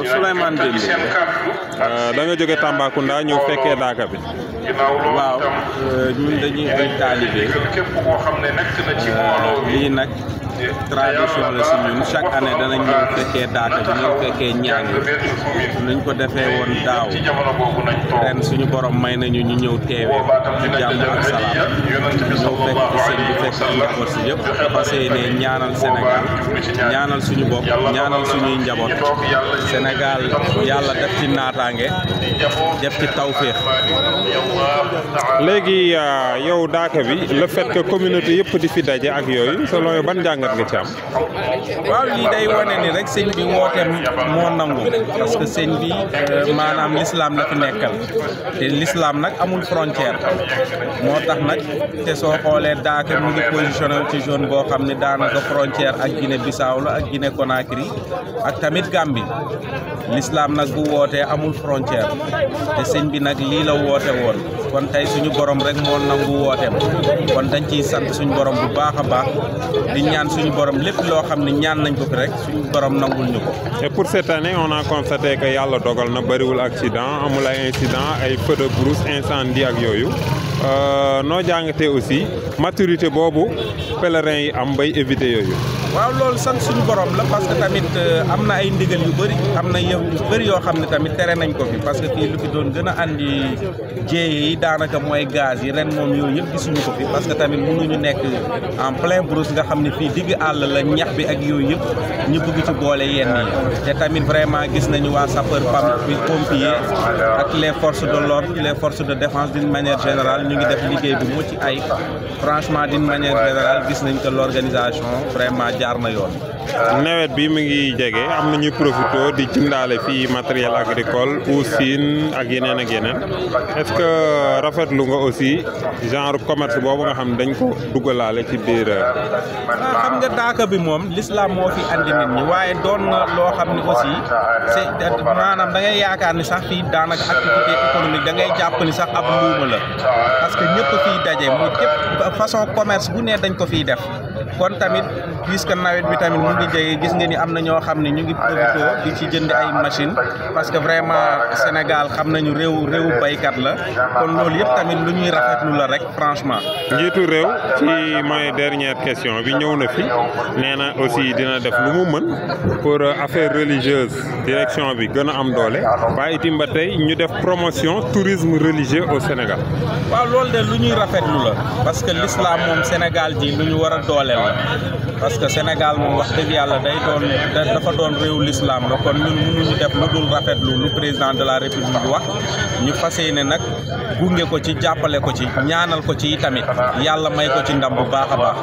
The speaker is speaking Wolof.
Souleymane Dembélé. da nga jóge Tambacounda ñëw fekkee daaka bi. waaw ñun dañuy ay taalibe lii nag tradition la si ñun chaque année danañ ñëw fekkee daaka bi ñëw fekkee ñaan nuñ ko defee woon daaw ren suñu borom may nañu ñu ñëw teewee ci jàmm ak salaam ñëw fekk ci sëñ bi fekk ci njaboot si yëpp fas yéene ñaanal Sénégal ñaanal suñu bopp ñaanal suñuy njaboot Sénégal yàlla def ci naataange def ci tawféex. léegi yow daaka bi le fait que communauté yëpp di fi daje ak yooyu selon yow ban jàngat nga ci am. waaw lii day wane ni rek sëñ bi wooteem moo nangu parce que sëñ bi maanaam l'islam la fi nekkal te l'islam nag amul frontière moo tax nag te soo xoolee daaka mu ngi positionné ci zone boo xam ne daanaka frontière ak Guinée Bissau la ak Guinée Conakry ak tamit Gambie l'islam nag bu wootee amul frontière te sëñ bi nag lii la woote woon kon tey suñu borom rek moo nangu wooteem kon dañ ciy sant suñu borom bu baax a baax di ñaan suñu borom lépp loo xam ne ñaan nañ ko fi rek suñu borom nangul ñu ko. Et pour cette année on a constaté que yàlla dogal na bëriwul accident amul ay incident ay feux de brousse incendie ak yooyu noo jàngatee aussi maturité boobu pèlerin yi am bay éviter yooyu. waaw loolu sant suñu borom la parce que tamit am na ay ndigal yu bëri am na yu bëri yoo xam ne tamit tere nañ ko fi parce que fii lu fi doon gën a andi jéeye yi daanaka mooy gaz yi ren moom yooyu yëpp gisuñu ko fi parce que tamit mënuñu nekk en plein brousse nga xam ne fii digg àll la ñax bi ak yooyu yëpp ñu bëgg ci boole yenn yi te tamit vraiment gis nañu waa sapeur pompier ak les forces de l'ordre les forces de défense d'une manière générale ñu ngi def liggéey bu mucc ay franchement d'une manière générale gis nañ que l'organisation vraiment jaar na yoon. nawet bi mu ngi jege am na ñuy profité di jëndaale fii matériel agricole usine ak yeneen est-ce que rafetlu nga aussi genre commerce boobu nga xam ne dañ ko duggalaale ci biir. xam nga daaka bi moom l'islam moo fi andi nit ñi waaye doon na loo xam ne aussi c'est maanaam da ngay yaakaar ni sax fii daanaka activité économique da ngay jàpp ni sax ab luuma la parce que ñëpp fiy daje mu képp façon commerce bu ne dañ ko fiy def. kon tamit puisque nawet bi tamit mu ngi jege gis nga ni am na ñoo xam ne ñu ngi profité di ci jënd ay machine parce que vraiment Sénégal xam nañu réewu baykat la kon loolu yëpp tamit lu ñuy rafetlu la rek franchement. njiitu réew ci mooy dernière question bi ñëw na fi nee na aussi dina def lu mu mën pour affaire religieuse direction bi gën a am doole waaye itam ba tey ñu def promotion tourisme religieux au Sénégal. waaw loolu de lu ñuy rafetlu la parce que l'islam moom Sénégal ji lu ñu war a dooleel la parce que Sénégal moom wax dëgg yàlla dafa doon réew l'islam la kon ñun mënuñu def lu dul rafetlu lu président de la république wax ñu fas yéene nag gunge ko ci jàppale ko ci ñaanal ko ci tamit yàlla may ko ci ndam bu baax a baax.